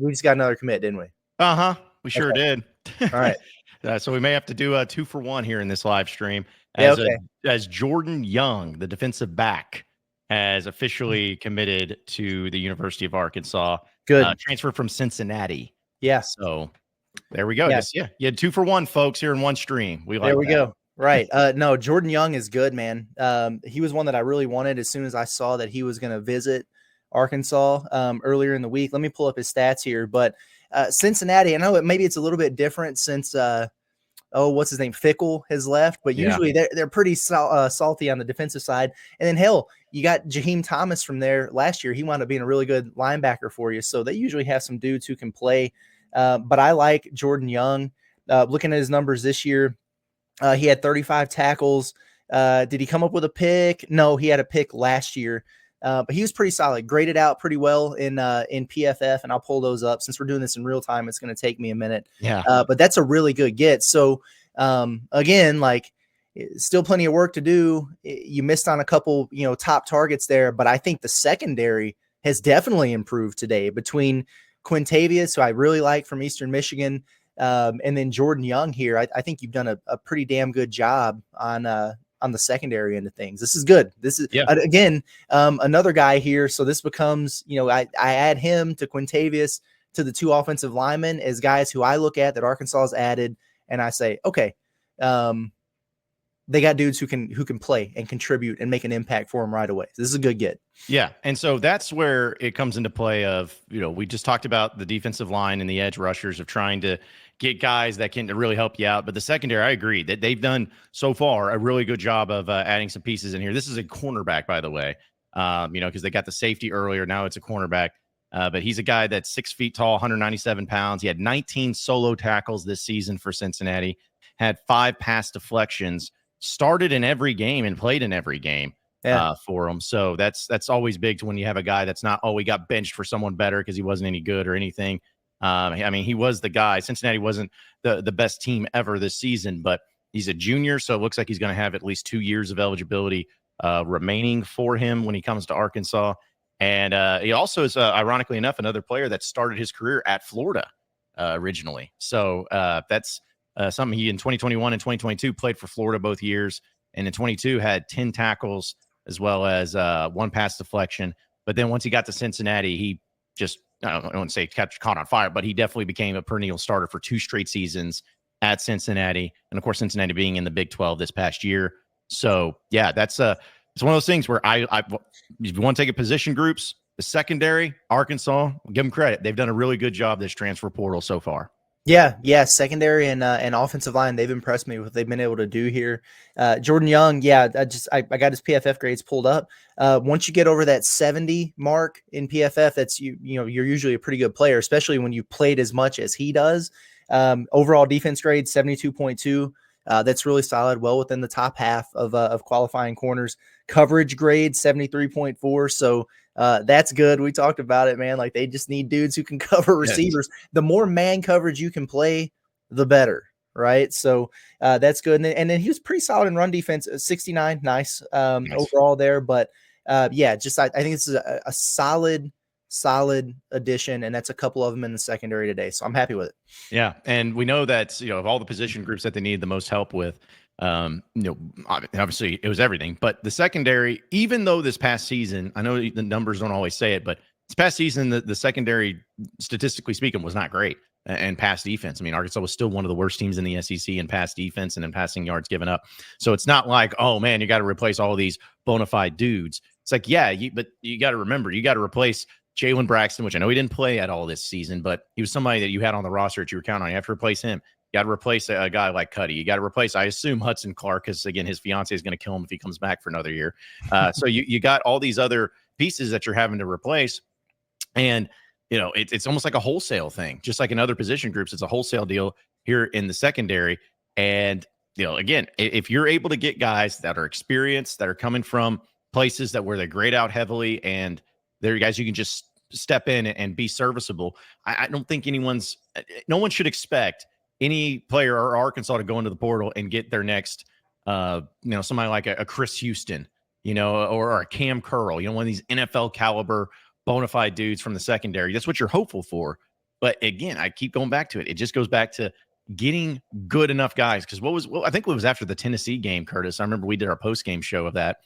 we just got another commit, didn't we? We sure did. All right. So we may have to do a 2-for-1 here in this live stream as Jordan Young, the defensive back, has officially committed to the University of Arkansas. Good. Transfer from Cincinnati. Yeah. So there we go. You had 2-for-1, folks, here in one stream. There we go. Right. No, Jordan Young is good, man. He was one that I really wanted as soon as I saw that he was going to visit Arkansas earlier in the week. Let me pull up his stats here. But Cincinnati, I know maybe it's a little bit different since what's his name? Fickle has left, but usually they're pretty salty on the defensive side. And then hell, you got Jaheim Thomas from there last year. He wound up being a really good linebacker for you. So they usually have some dudes who can play. But I like Jordan Young. Looking at his numbers this year, he had 35 tackles. Did he come up with a pick? No, he had a pick last year. But he was pretty solid, graded out pretty well in PFF, and I'll pull those up. Since we're doing this in real time, it's going to take me a minute. Yeah. But that's a really good get. So, again, like still plenty of work to do. You missed on a couple, top targets there, but I think the secondary has definitely improved today between Quintavious, who I really like from Eastern Michigan, and then Jordan Young here. I think you've done a pretty damn good job on the secondary end of things. This is good. This is again, another guy here. So this becomes, I add him to Quintavious, to the two offensive linemen as guys who I look at that Arkansas has added. And I say, okay, they got dudes who can play and contribute and make an impact for them right away. This is a good get. Yeah. And so that's where it comes into play of, we just talked about the defensive line and the edge rushers of trying to get guys that can really help you out. But the secondary, I agree that they've done so far a really good job of adding some pieces in here. This is a cornerback, by the way, because they got the safety earlier. Now it's a cornerback. But he's a guy that's 6 feet tall, 197 pounds. He had 19 solo tackles this season for Cincinnati, had 5 pass deflections, started in every game and played in every game for him. So that's always big to when you have a guy that's not, we got benched for someone better because he wasn't any good or anything. I mean, he was the guy. Cincinnati wasn't the best team ever this season, but he's a junior, so it looks like he's going to have at least 2 years of eligibility remaining for him when he comes to Arkansas. And he also is, ironically enough, another player that started his career at Florida originally. So that's something he in 2021 and 2022 played for Florida both years. And in 22 had 10 tackles as well as 1 pass deflection. But then once he got to Cincinnati, he just, I don't want to say caught on fire, but he definitely became a perennial starter for 2 straight seasons at Cincinnati. And of course, Cincinnati being in the Big 12 this past year. So yeah, it's one of those things where I if you want to take a position groups, the secondary, Arkansas, give them credit. They've done a really good job this transfer portal so far. Yeah, secondary and offensive line, they've impressed me with what they've been able to do here. Jordan Young, I got his PFF grades pulled up. Once you get over that 70 mark in PFF, that's you're usually a pretty good player, especially when you played as much as he does. Overall defense grade 72.2. That's really solid, well within the top half of qualifying corners. Coverage grade 73.4. So that's good. We talked about it, man. Like they just need dudes who can cover receivers. Yes. The more man coverage you can play, the better, right? So that's good. And then he was pretty solid in run defense, 69, nice overall there. But I think this is a solid addition, and that's a couple of them in the secondary today. So I'm happy with it. Yeah, and we know that of all the position groups that they need the most help with, obviously it was everything. But the secondary, even though this past season, I know the numbers don't always say it, but this past season the secondary, statistically speaking, was not great. And pass defense. I mean, Arkansas was still one of the worst teams in the SEC in pass defense and in passing yards given up. So it's not like, oh man, you got to replace all these bona fide dudes. It's like, but you got to remember, you got to replace Jalen Braxton, which I know he didn't play at all this season, but he was somebody that you had on the roster that you were counting on. You have to replace him. You got to replace a guy like Cuddy. You got to replace, I assume, Hudson Clark, because again, his fiance is going to kill him if he comes back for another year. So you got all these other pieces that you're having to replace, and it's almost like a wholesale thing, just like in other position groups. It's a wholesale deal here in the secondary. And, again, if you're able to get guys that are experienced, that are coming from places where they grade out heavily, and they're guys you can just step in and be serviceable, I don't think no one should expect any player or Arkansas to go into the portal and get their next, somebody like a Chris Houston, or a Cam Curl, one of these NFL caliber bona fide dudes from the secondary. That's what you're hopeful for. But again, I keep going back to it. It just goes back to getting good enough guys. Because I think it was after the Tennessee game, Curtis. I remember we did our post game show of that,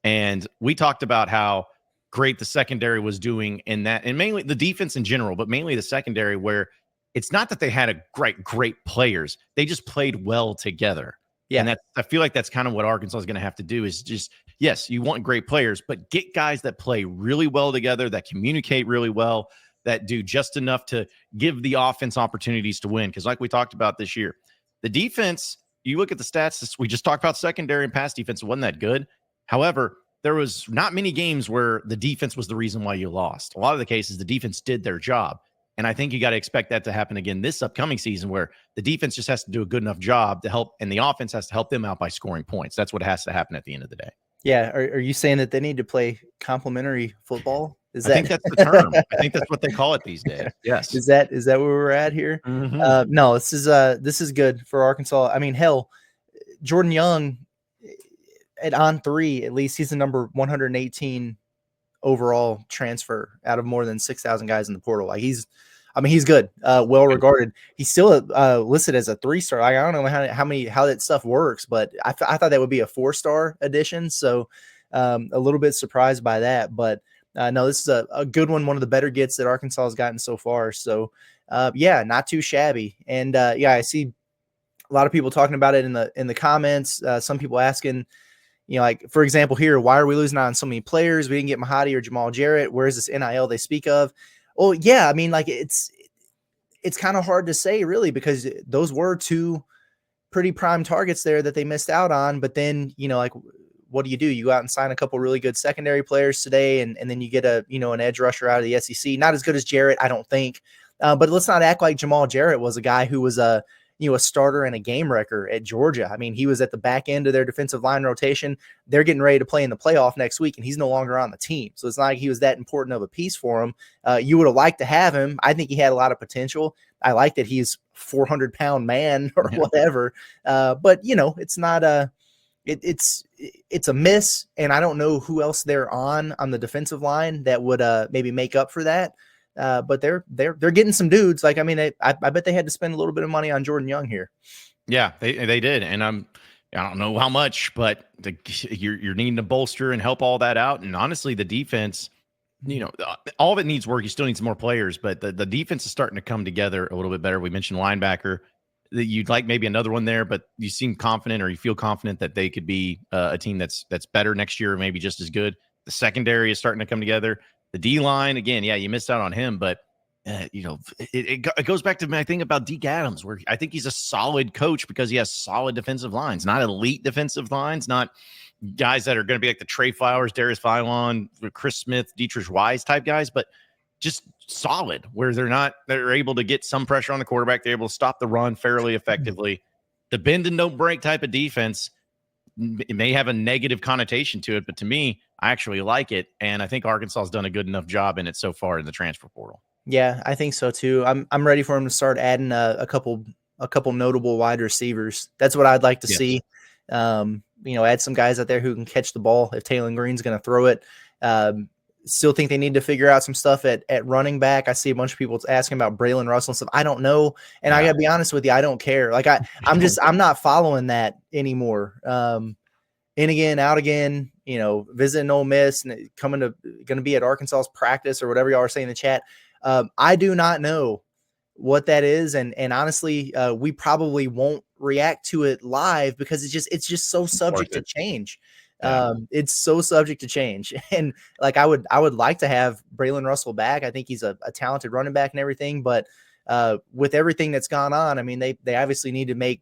and we talked about how great the secondary was doing in that, and mainly the defense in general, but mainly the secondary, where it's not that they had a great players. They just played well together. Yeah. And I feel like that's kind of what Arkansas is going to have to do is just, yes, you want great players, but get guys that play really well together, that communicate really well, that do just enough to give the offense opportunities to win. Because like we talked about this year, the defense, you look at the stats, we just talked about secondary and pass defense, wasn't that good. However, there was not many games where the defense was the reason why you lost. A lot of the cases, the defense did their job. And I think you got to expect that to happen again this upcoming season, where the defense just has to do a good enough job to help, and the offense has to help them out by scoring points. That's what has to happen at the end of the day. Yeah. Are you saying that they need to play complementary football? I think that's the term. I think that's what they call it these days. Yes. Is that where we're at here? Mm-hmm. No, this is good for Arkansas. I mean, hell, Jordan Young at on 3, at least he's the number 118 overall transfer out of more than 6,000 guys in the portal. Like he's good, well regarded. He's still listed as a 3-star. I don't know how that stuff works, but I thought that would be a 4-star addition. So a little bit surprised by that, but no, this is a good one. One of the better gets that Arkansas has gotten so far. So yeah, not too shabby. And yeah, I see a lot of people talking about it in the comments. Some people asking, like, for example, here, why are we losing out on so many players? We didn't get Mahadi or Jamal Jarrett. Where's this NIL they speak of? Well, yeah, I mean, like, it's kind of hard to say, really, because those were 2 pretty prime targets there that they missed out on. But then, like, what do? You go out and sign a couple really good secondary players today, and then you get an edge rusher out of the SEC. Not as good as Jarrett, I don't think. But let's not act like Jamal Jarrett was a guy who was a starter and a game wrecker at Georgia. I mean, he was at the back end of their defensive line rotation. They're getting ready to play in the playoff next week, and he's no longer on the team. So it's not like he was that important of a piece for him. You would have liked to have him. I think he had a lot of potential. I like that he's 400-pound man or whatever. But it's not it's a miss, and I don't know who else they're on the defensive line that would maybe make up for that. But they're getting some dudes. Like, I mean, I bet they had to spend a little bit of money on Jordan Young here. Yeah, they did, and I don't know how much, but you're needing to bolster and help all that out. And honestly, the defense, all of it needs work. You still need some more players, but the defense is starting to come together a little bit better. We mentioned linebacker. That you'd like maybe another one there, but you seem confident, or you feel confident that they could be a team that's better next year, or maybe just as good. The secondary is starting to come together. The D-line, again, yeah, you missed out on him, but it goes back to my thing about Deke Adams, where I think he's a solid coach because he has solid defensive lines, not elite defensive lines, not guys that are going to be like the Trey Flowers, Darius Philon, Chris Smith, Dietrich Wise type guys, but just solid, where they're able to get some pressure on the quarterback. They're able to stop the run fairly effectively. The bend and don't break type of defense, it may have a negative connotation to it, but to me, I actually like it. And I think Arkansas has done a good enough job in it so far in the transfer portal. Yeah, I think so too. I'm ready for him to start adding a couple notable wide receivers. That's what I'd like to see. Add some guys out there who can catch the ball if Taylor Green's going to throw it. Still think they need to figure out some stuff at running back. I see a bunch of people asking about Braylon Russell and stuff. I don't know. And I gotta be honest with you, I don't care. Like I'm not following that anymore. In again, out again, visiting Ole Miss and going to be at Arkansas's practice or whatever y'all are saying in the chat. I do not know what that is. And honestly, we probably won't react to it live because it's just so subject to change. It's so subject to change. And like, I would like to have Braylon Russell back. I think he's a talented running back and everything, but with everything that's gone on, I mean, they obviously need to make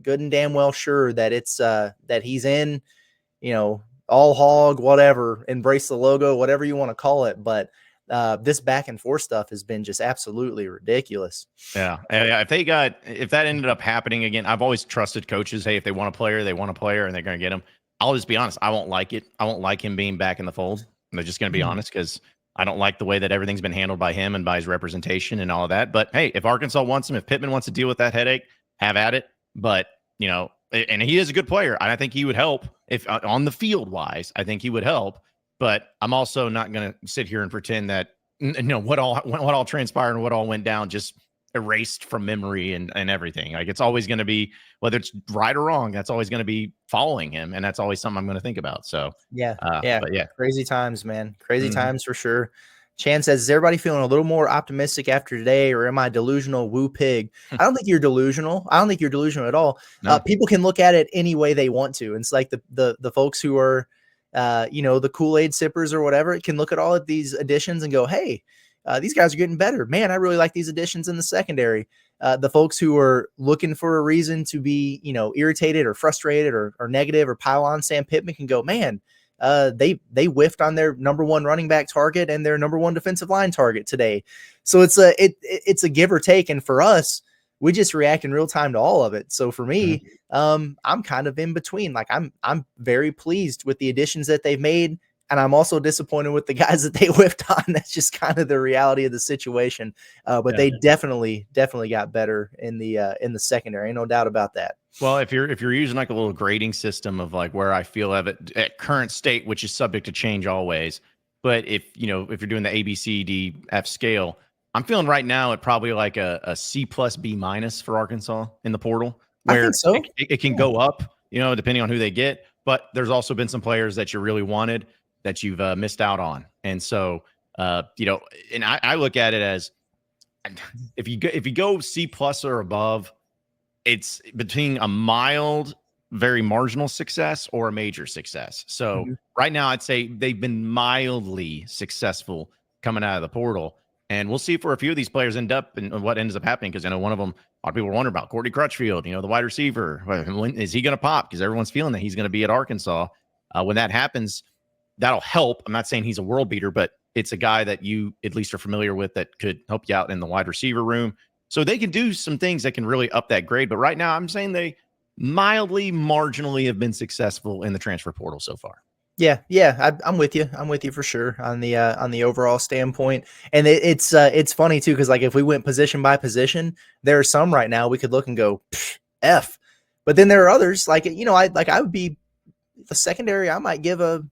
good and damn well sure that it's that he's in, all hog, whatever, embrace the logo, whatever you want to call it. But this back and forth stuff has been just absolutely ridiculous. Yeah. If that ended up happening again, I've always trusted coaches. Hey, if they want a player, and they're going to get him. I'll just be honest. I won't like it. I won't like him being back in the fold. I'm just going to be honest, because I don't like the way that everything's been handled by him and by his representation and all of that. But hey, if Arkansas wants him, if Pittman wants to deal with that headache, have at it. But, and he is a good player. And I think he would help if on the field wise, I think he would help. But I'm also not going to sit here and pretend that what all transpired and what all went down just erased from memory and everything. Like, it's always going to be, whether it's right or wrong, that's always going to be following him, and that's always something I'm going to think about. So Yeah. but yeah, Crazy times, man. Crazy Mhm. times for sure. Chan says, is everybody feeling a little more optimistic after today, or am I delusional? Woo pig. I don't think you're delusional. I don't think you're delusional at all. No. People can look at it any way they want to. And it's like the folks who are, the Kool-Aid sippers or whatever, can look at all of these additions and go, hey, these guys are getting better. Man, I really like these additions in the secondary. The folks who are looking for a reason to be, irritated or frustrated or negative or pile on Sam Pittman can go, man, they whiffed on their number one running back target and their number one defensive line target today. So it's a give or take. And for us, we just react in real time to all of it. So for me, I'm kind of in between. Like I'm very pleased with the additions that they've made. And I'm also disappointed with the guys that they whiffed on. That's just kind of the reality of the situation. But they definitely got better in the secondary. Ain't no doubt about that. Well, if you're using like a little grading system of like where I feel of it at current state, which is subject to change always, but if you're doing the A, B, C, D, F scale, I'm feeling right now at probably like a C plus B minus for Arkansas in the portal, I where think so. it can go up, depending on who they get. But there's also been some players that you really wanted that you've missed out on, and so and I look at it as, if you go C plus or above, it's between a mild, very marginal success or a major success. So right now, I'd say they've been mildly successful coming out of the portal. And we'll see if a few of these players end up and what ends up happening. Because I know one of them, a lot of people were wondering about Courtney Crutchfield, the wide receiver. When is he going to pop? Because everyone's feeling that he's going to be at Arkansas. When that happens, that'll help. I'm not saying he's a world beater, but it's a guy that you at least are familiar with that could help you out in the wide receiver room. So they can do some things that can really up that grade. But right now, I'm saying they mildly, marginally have been successful in the transfer portal so far. Yeah, I'm with you. I'm with you for sure on the overall standpoint. And it's funny too, because like if we went position by position, there are some right now we could look and go F, but then there are others like I would be the secondary. I might give a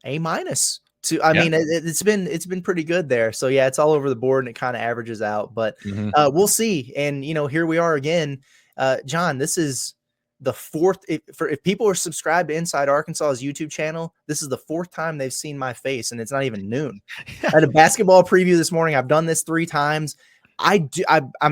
minus. I mean, it's been pretty good there. So yeah, it's all over the board and it kind of averages out, but we'll see. And here we are again. John, this is the fourth. If people are subscribed to Inside Arkansas's YouTube channel, this is the fourth time they've seen my face, and it's not even noon. I had a basketball preview this morning. I've done this 3 times. I'm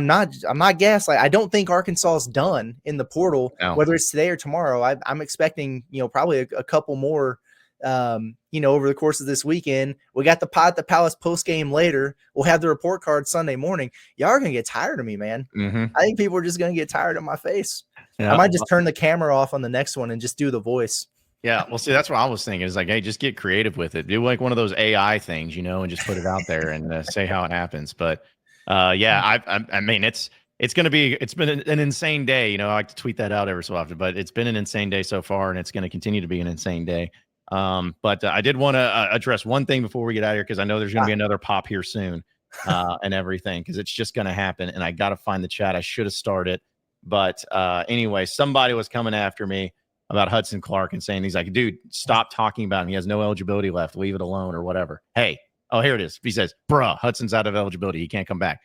not gaslight. I don't think Arkansas is done in the portal, whether it's today or tomorrow. I'm expecting probably a couple more. Over the course of this weekend. We got the Pot at the Palace post game later. We'll have the report card Sunday morning. Y'all are gonna get tired of me, man. I think people are just gonna get tired of my face. I might just turn the camera off on the next one and just do the voice. Yeah, well, see, that's what I was thinking. Is like, hey, just get creative with it. Do like one of those AI things, and just put it out there and say how it happens. But I mean, it's been an insane day. I like to tweet that out every so often, but it's been an insane day so far, and it's going to continue to be an insane day. But I did want to address one thing before we get out of here, because I know there's going to be another pop here soon and everything, because it's just going to happen. And I got to find the chat. I should have started. But anyway, somebody was coming after me about Hudson Clark and saying, he's like, dude, stop talking about him. He has no eligibility left. Leave it alone or whatever. Hey, here it is. He says, bruh, Hudson's out of eligibility. He can't come back.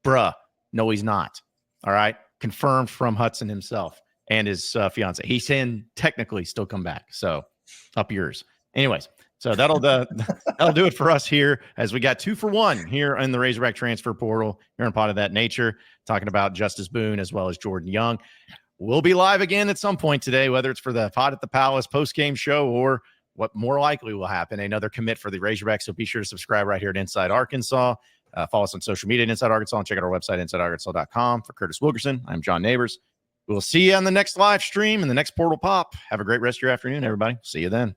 Bruh, no, he's not. All right. Confirmed from Hudson himself and his fiance. He can technically still come back. So up yours. Anyways, so that'll do it for us here, as we got 2 for 1 here in the Razorback transfer portal here on Pod of That Nature, talking about Justice Boone as well as Jordan Young. We'll be live again at some point today, whether it's for the Pod at the Palace post-game show or what more likely will happen, another commit for the Razorbacks. So be sure to subscribe right here at Inside Arkansas. Follow us on social media at Inside Arkansas, and check out our website, InsideArkansas.com. For Curtis Wilkerson, I'm John Neighbors. We'll see you on the next live stream and the next portal pop. Have a great rest of your afternoon, everybody. See you then.